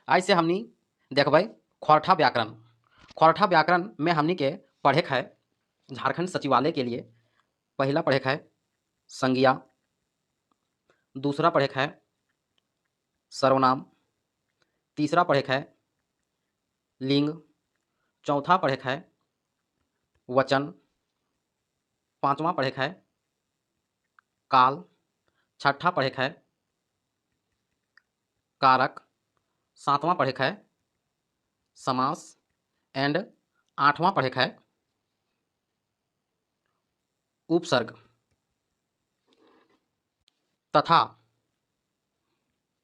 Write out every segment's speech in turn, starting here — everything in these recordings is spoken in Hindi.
आज से हमनी देखबै खोरठा व्याकरण। खोरठा व्याकरण में हमनी के पढ़े है झारखंड सचिवालय के लिए पहला पढ़े है संज्ञा, दूसरा पढ़े है सर्वनाम, तीसरा पढ़े है लिंग, चौथा पढ़े है वचन, पांचवा पढ़े है काल, छठा पढ़े है कारक, सातवां पढ़े है समास एंड आठवां पढ़े है उपसर्ग तथा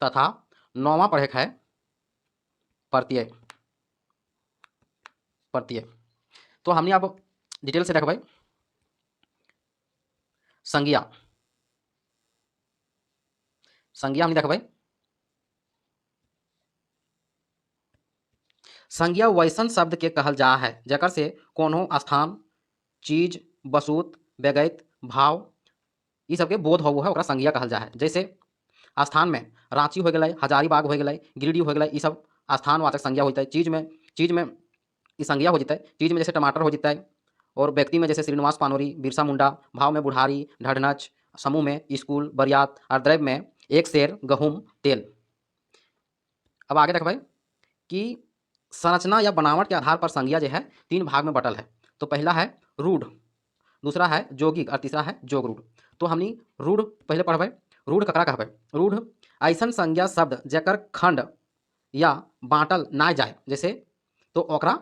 तथा नौवां पढ़े है प्रत्यय। प्रत्यय तो हमने अब डिटेल से देखबै संज्ञा। संज्ञा हमने देखबै संज्ञा वैसन शब्द के कहल जा है जकर से कोनो स्थान, चीज, वस्तु, व्यगत, भाव ये सबके बोध हो है, ओकरा संज्ञा कहल जा है। जैसे स्थान में रांची हो गए, हजारीबाग हो गए, गिरिडीह हो गए, ये सब स्थानवाचक संज्ञा होता है। चीज में ये संज्ञा हो जाता है। चीज में जैसे टमाटर हो जाता है, और व्यक्ति में जैसे श्रीनिवास पानोरी, बिरसा मुंडा, भाव में बुढ़ारी, ढढ़नच, समूह में स्कूल, बरियात, और द्रव्य में एक सेर, गहूम, तेल। अब आगे देखबै कि संरचना या बनावट के आधार पर संज्ञा जो है तीन भाग में बटल है। तो पहला है रूढ़, दूसरा है जोगिक और तीसरा है जोगरूढ़। तो हमनी रूढ़ पहले पढ़बै। रूढ़ ककरा कहबै? रूढ़ ऐसन संज्ञा शब्द जकर खंड या बांटल ना जाए, जैसे तो ओकरा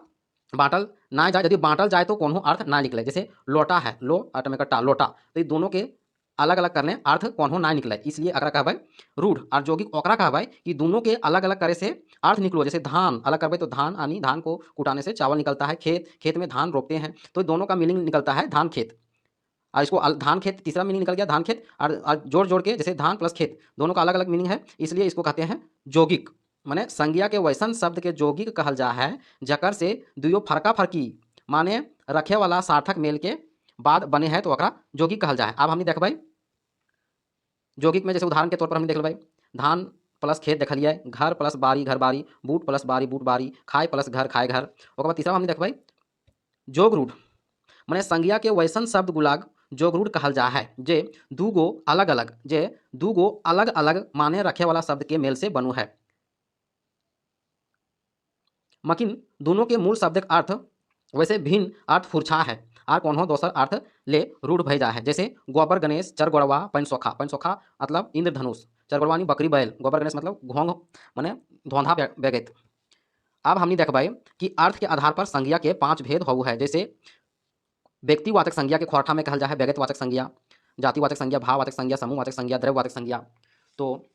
बांटल ना जाए, यदि बांटल जाए तो कोनो अर्थ ना निकले। जैसे लोटा है, लो अट में कट्टा लोटा, तो ये दोनों के अलग अलग करने अर्थ कोनो ना निकले, इसलिए अकरा कहबै रूढ़। और जोगिक ओकरा कहबै कि दोनों के अलग अलग करे से अर्थ निकलो। जैसे धान अलग करबै तो धान आनी, धान को कुटाने से चावल निकलता है। खेत में धान रोपते हैं तो दोनों का मीनिंग निकलता है धान खेत। और इसको धान खेत तीसरा मीनिंग निकल गया धान खेत, और जोड़ जोड़ के जैसे धान प्लस खेत दोनों का अलग अलग मीनिंग है, इसलिए इसको कहते हैं जोगिक। माने संज्ञा के वैसन शब्द के जोगिक कहल जा है जकर से दुयो फरका फरकी माने रखे वाला सार्थक मेल के बाद बने हैं तो ओकरा जोगिक कहल जा है। अब हमने देखबै जोगिक में, जैसे उदाहरण के तौर पर हमने देख लेबै धान प्लस खेत देखलिए, घर प्लस बारी घर बारी, बूट प्लस बारी बूट बारी, खाए प्लस घर खाए घर। ओकर बाद तीसरा हमने देखबै जोगरूढ़, माने संज्ञा के वैसन शब्द गुलाग जोगरूढ़ कहल जा है जे दूगो अलग अलग माने रखे वाला शब्द के मेल से बनू है, मकिन दोनों के मूल शब्दक अर्थ वैसे भिन्न अर्थ फुरछा है और कोनो दोसर अर्थ ले रूढ़ भय जा है। जैसे गोबर गणेश चरगोड़वा पैनसोखा, पैनसोखा मतलब इंद्रधनुष, चरगोड़वानी बकरी बैल, गोबर गणेश मतलब घोंघ माने धोंधा बेगैत। अब हमने देखबै कि अर्थ के आधार पर संज्ञा के 5 भेद हो है। जैसे व्यक्तिवाचक संज्ञा के खोरठा में कहल जा है व्यगतवाचक संज्ञा, जातिवाचक संज्ञा, भाववाचक संज्ञा, समूहवाचक संज्ञा, द्रव्यवाचक संज्ञा। तो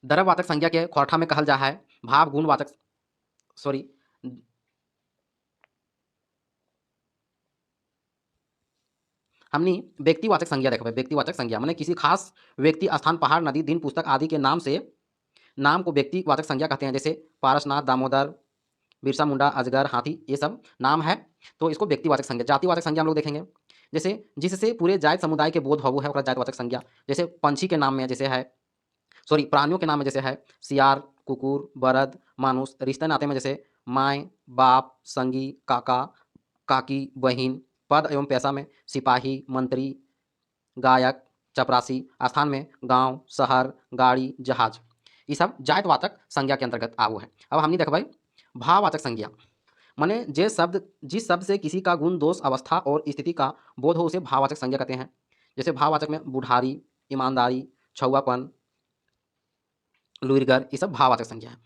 द्रव्यवाचक संज्ञा के खोरठा में कहल जा है भाव गुणवाचक सॉरी हमनी व्यक्तिवाचक संज्ञा देखबै। व्यक्तिवाचक संज्ञा माने किसी खास व्यक्ति, स्थान, पहाड़, नदी, दिन, पुस्तक आदि के नाम से नाम को व्यक्तिवाचक संज्ञा कहते हैं। जैसे पारसनाथ, दामोदर, बिरसा मुंडा, अजगर, हाथी, ये सब नाम है तो इसको व्यक्तिवाचक संज्ञा। जातिवाचक संज्ञा हम लोग देखेंगे, जैसे जिससे पूरे जाति समुदाय के बोध हो है ओकरा जातिवाचक संज्ञा। जैसे पंछी के नाम में जैसे है प्राणियों के नाम में जैसे है सियार, कुकुर, बरद, मानुष। रिश्ते नाते में जैसे माए, बाप, संगी, काका, काकी, बहिन। पद एवं पेशा में सिपाही, मंत्री, गायक, चपरासी। स्थान में गांव, शहर, गाड़ी, जहाज। ये सब जातवाचक संज्ञा के अंतर्गत आवो है। अब हमने देखबै भाववाचक संज्ञा, माने जिस शब्द से किसी का गुण, दोष, अवस्था और स्थिति का बोध हो उसे भाववाचक संज्ञा कहते हैं। जैसे भाववाचक में बुढ़ारी, ईमानदारी, छौआपन, लुइरगर, ये सब भाववाचक संज्ञा है।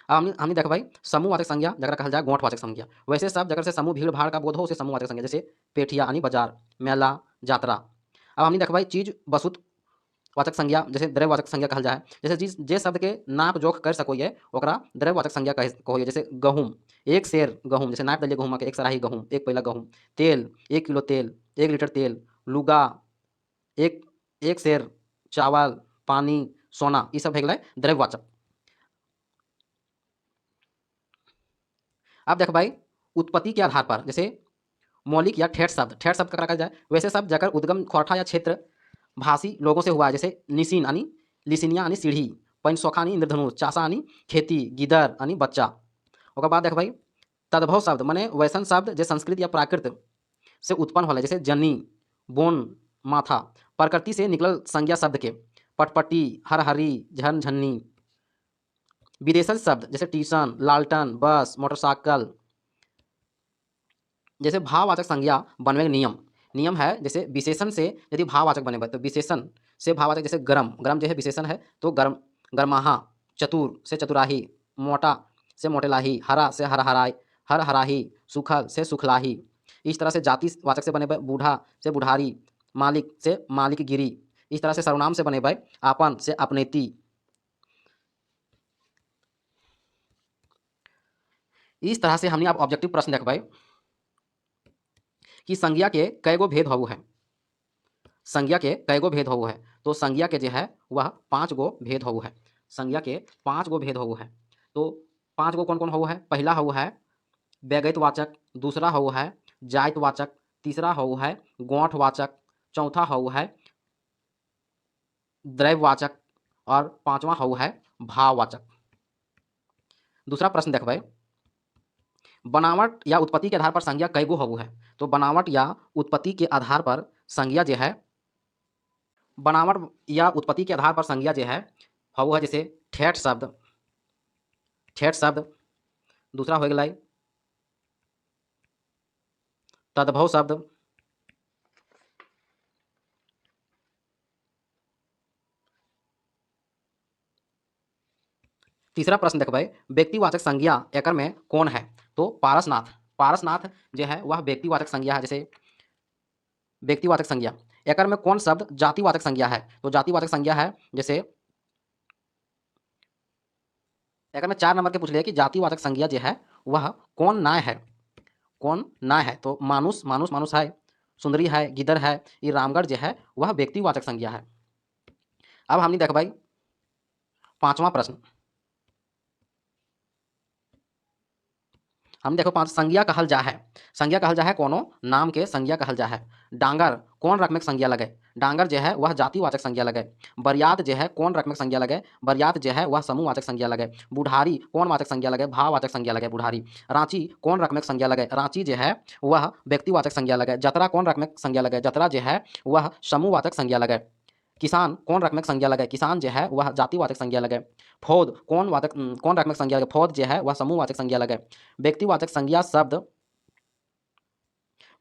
अब हमने देखबै समूहवाचक संज्ञा जगह कहल जाए गोठवाचक संज्ञा। वैसे सब जगह से समूह भीड़ भाड़ का बोध हो उसे समूहवाचक संज्ञा। जैसे पेठिया यानी बाजार, मेला, यात्रा। अब हमने देखबै चीज वस्तु वाचक संज्ञा, जैसे द्रव्यवाचक संज्ञा कहल जाए। जैसे जे शब्द के नाप जोख कर सकोए ओकरा द्रव्यवाचक संज्ञा कहोए। जैसे गहूम, एक सेर गहूम, जैसे नाप दिलिए गहूम के एक सराही गहूम, एक पैला गहूम। तेल, 1 किलो तेल, 1 लीटर तेल। लुगा, एक सेर चावल, पानी, सोना, ये सब हो गए द्रव्यवाचक। अब देखबै उत्पत्ति के आधार पर, जैसे मौलिक या ठेठ शब्द ककरा कहल जाए। वैसे शब्द जकर उद्गम खोरठा या क्षेत्र भाषी लोगों से हुआ है। जैसे निसिन यानी लिसिनिया यानी सीढ़ी, पैन सोखा यानी इंद्रधनुष, चासा यानी खेती, गिदर यानी बच्चा। ओकर बाद देख भाई तद्भव शब्द माने वैसन शब्द जे संस्कृत या प्राकृत से उत्पन्न होला, जैसे जनी, बोन, माथा। प्रकृति से निकलल संज्ञा शब्द के पटपटी, हरहरी, झनझन्नी। विदेशज शब्द जैसे ट्यूशन, लालटन, बस, मोटरसाइकिल। जैसे भाववाचक संज्ञा बनवे के नियम नियम है, जैसे विशेषण से यदि भाववाचक बने तो विशेषण से भाववाचक, जैसे गरम, गरम जो है विशेषण है तो गरम गरमाहा। चतुर से चतुराही, मोटा से मोटेलाही, हरा से हरहराई हरहराही, सुखल से सुखलाही। इस तरह से जाति वाचक से बने बूढ़ा से बुढ़ारी, मालिक से मालिकगिरी। इस तरह से सर्वनाम से बने आपन से अपनेती। इस तरह से हमने आप ऑब्जेक्टिव प्रश्न देख कि संज्ञा के कईगो भेद होबो है, संज्ञा के कईगो भेद होबो है। तो संज्ञा के जो है वह 5 गो भेद होबो है, संज्ञा के 5 गो भेद होबो है। तो 5 गो कौन कौन होबो है? पहला होबो है व्यगैतवाचक, दूसरा होबो है जायतवाचक, तीसरा होबो है गोठवाचक, चौथा होबो है द्रव्यवाचक और पांचवा होबो है भाववाचक। दूसरा प्रश्न देखबै बनावट या उत्पत्ति के आधार पर संज्ञा कईगो होबो है। तो बनावट या उत्पत्ति के आधार पर संज्ञा जो है, बनावट या उत्पत्ति के आधार पर संज्ञा जो है होबो है, जैसे ठेठ शब्द, ठेठ शब्द। दूसरा हो गया तद्भव शब्द। तीसरा प्रश्न देखबै व्यक्तिवाचक संज्ञा एकर में कौन है? तो पारसनाथ, पारसनाथ जो है वह व्यक्तिवाचक संज्ञा है। जैसे व्यक्तिवाचक संज्ञा एकर में कौन शब्द जातिवाचक संज्ञा है? तो जातिवाचक संज्ञा है, जैसे एकर में 4 नंबर के पूछ लिया कि जातिवाचक संज्ञा जो है वह कौन नाय है, कौन नाय है? तो मानुष, मानुष मानुष है, सुंदरी है, गिदर है, ये रामगढ़ जो है वह व्यक्तिवाचक संज्ञा है। अब हमने देख भाई 5वां प्रश्न, हम देखो 5 संज्ञा कहल जा है, संज्ञा कहल जा है कोनो नाम के संज्ञा कहल जा है। डांगर कौन रकम के संज्ञा लगे? डांगर जो है वह जातिवाचक संज्ञा लगे। बरियात जो है कौन रकम के संज्ञा लगे? बरियात जो है वह समूहवाचक संज्ञा लगे। बुढ़ारी कौन वाचक संज्ञा लगे? भाववाचक संज्ञा लगे बुढ़ारी। रांची कौन रकम के संज्ञा लगे? रांची जो है वह व्यक्तिवाचक संज्ञा लगे। जतरा कौन रकम के संज्ञा लगे? जतरा जो है वह समूहवाचक संज्ञा लगे। किसान कौन रकम के संज्ञा लगे? किसान जो है वह जातिवाचक संज्ञा लगे। फौद कौन वाचक, कौन रकम के संज्ञा लगे? फौद जो है वह समूहवाचक संज्ञा लगे। व्यक्तिवाचक संज्ञा शब्द,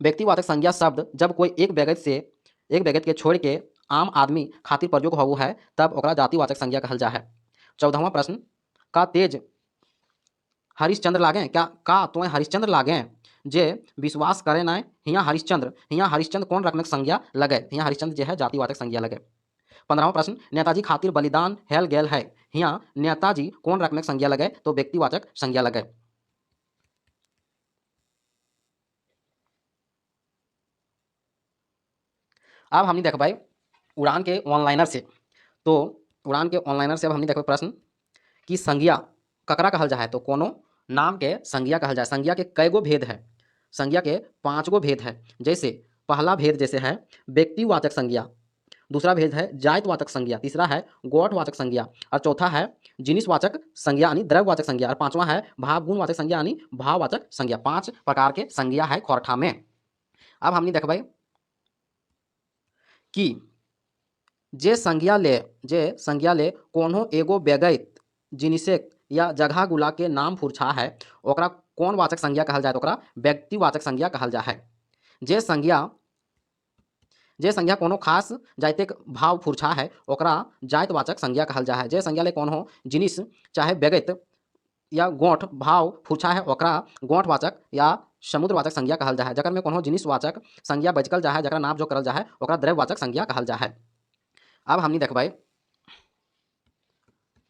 व्यक्तिवाचक संज्ञा शब्द जब कोई एक व्यक्ति के छोड़ के आम आदमी खातिर प्रयोग होबो है तब ओकरा जातिवाचक संज्ञा कहल जा है। 14वां प्रश्न, का तेज हरिश्चंद्र लागे? क्या का तो हरिश्चंद्र लागे जे विश्वास करे ना? हियाँ हरिश्चंद्र, हियाँ हरिश्चंद्र कौन रकम के संज्ञा लगे? हियाँ हरिश्चंद्र जो है जातिवाचक संज्ञा लगे। 15वां प्रश्न, नेताजी खातिर बलिदान हेल गेल है, हियाँ नेताजी कौन रकम के संज्ञा लगे? तो व्यक्तिवाचक संज्ञा लगे। अब हमने देख भाई उड़ान के ऑनलाइनर से, तो उड़ान के ऑनलाइनर से अब हमने देखो प्रश्न कि संज्ञा ककरा कहल जा है? तो कोनो नाम के संज्ञा कहल जाए। संज्ञा के कईगो भेद है? संज्ञा के 5 गो भेद है। जैसे पहला भेद जैसे है व्यक्तिवाचक संज्ञा, दूसरा भेद है जायतवाचक संज्ञा, तीसरा है गोठवाचक संज्ञा और चौथा है जिनिसवाचक संज्ञा यानी द्रव्यवाचक संज्ञा और पांचवा है भावगुणवाचक संज्ञा यानी भाववाचक संज्ञा। 5 प्रकार के संज्ञा है खोरठा में। अब हमने देखबै कि जे संज्ञा ले कोनो एगो व्यगैत जिनिसेक या जगह गुला के नाम फुरछा है ओकरा कौन वाचक संज्ञा कहल जाए? तो ओकरा व्यक्तिवाचक संज्ञा कहल जा है। जे संज्ञा कोनो खास जातिक भाव फुरछा है ओकरा जातिवाचक संज्ञा कहल जा है। जे संज्ञा ले कोनो जिनिस चाहे व्यगैत या गोठ भाव फुरछा है ओकरा गोठवाचक या समुद्रवाचक संज्ञा कहल जा है। जकर में कोनो जिनिसवाचक संज्ञा बचकल जा है, जकरा नाम जो करल जा है ओकरा द्रव्यवाचक संज्ञा कहल जा है। अब हमनी देखबै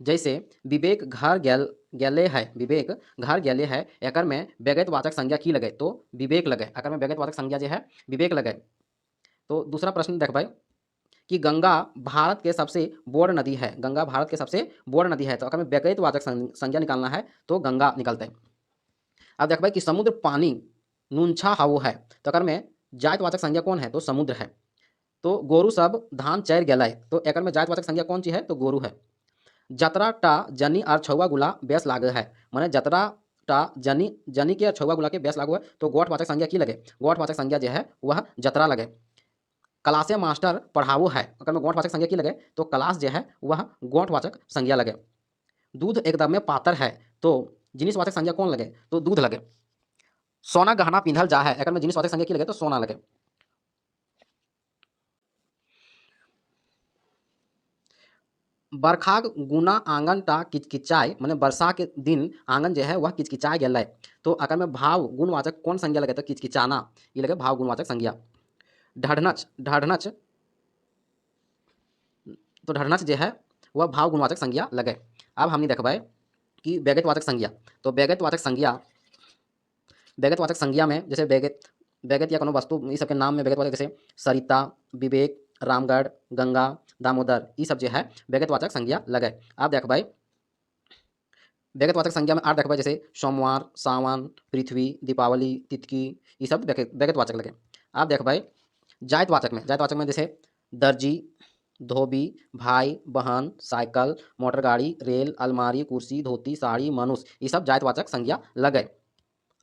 जैसे विवेक घर गेले है, विवेक घर गेले है, एकर में व्यगैतवाचक संज्ञा की लगे? तो विवेक लगे। एकर में व्यगैतवाचक संज्ञा जो है विवेक लगे। तो दूसरा प्रश्न देखबै कि गंगा भारत के सबसे बड़ नदी है, गंगा भारत के सबसे बड़ नदी है, तो एकर में व्यगैतवाचक संज्ञा निकालना है तो गंगा निकलते। अब देखबै कि समुद्र पानी नुनछा हावो है, तो एकर में जायतवाचक संज्ञा कौन है? तो समुद्र है। तो गोरु सब धान चैर गेलै, तो एकर में जायतवाचक संज्ञा कौन ची है? तो गोरु है। जतरा टा जनी और छुआ गुला बेस लागे है, माने जतरा टा जनी जनी के और छुआ गुला के बेस लागो है तो गोठवाचक संज्ञा की लगे, गोठवाचक संज्ञा जो है वह जतरा लगे। क्लासे मास्टर पढ़ावो है, अगर में गोठवाचक संज्ञा की लगे तो क्लास जो है वह गोठवाचक संज्ञा लगे। दूध एकदम में पातर है तो जिनिसवाचक संज्ञा कौन लगे, तो दूध लगे। सोना गहना पिंधल जा है, अगर में जिनिसवाचक संज्ञा की लगे तो सोना लगे। बरखाक गुना आंगन टा किचकिचाय, माने वर्षा के दिन आंगन जो है वह किचकिचाय गेलै तो अगर में भाव गुणवाचक कौन संज्ञा लगे, तो किचकिचाना ये लगे भाव गुणवाचक संज्ञा। ढढ़नच ढढ़नच तो ढढ़नच जो है वह भाव गुणवाचक संज्ञा लगे। अब हमने देखबै कि व्यगतवाचक संज्ञा, तो व्यगतवाचक संज्ञा में जैसे व्यगत या कोनो वस्तु ई सबके नाम में व्यगतवाचक जैसे सरिता, विवेक, रामगढ़, गंगा, दामोदर ई सब जो है व्यगतवाचक संज्ञा लगे। आप देखबै व्यगतवाचक संज्ञा में आठ देखबै जैसे सोमवार, सावन, पृथ्वी, दीपावली, तितकी ये सब व्यगतवाचक लगे। आप देखबै जायतवाचक में जैसे दर्जी, धोबी, भाई, बहन, साइकिल, मोटर गाड़ी, रेल, अलमारी, कुर्सी, धोती, साड़ी, मनुष्य ये सब जायतवाचक संज्ञा लगे।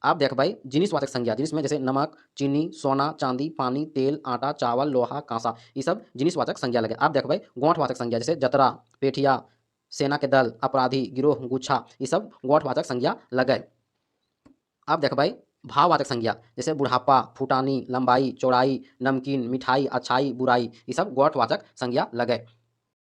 आप देखबै जिनिसवाचक संज्ञा, जिनिस में जैसे नमक, चीनी, सोना, चांदी, पानी, तेल, आटा, चावल, लोहा, कांसा ये सब जिनिसवाचक संज्ञा लगे। आप देखबै गोठवाचक संज्ञा जैसे जतरा, पेठिया, सेना के दल, अपराधी, गिरोह, गुच्छा ये सब गोठवाचक संज्ञा लगे। आप देखबै भाववाचक संज्ञा जैसे बुढ़ापा, फुटानी, लंबाई, चौड़ाई, नमकीन, मिठाई, अच्छाई, बुराई ये सब गोठवाचक संज्ञा लगे।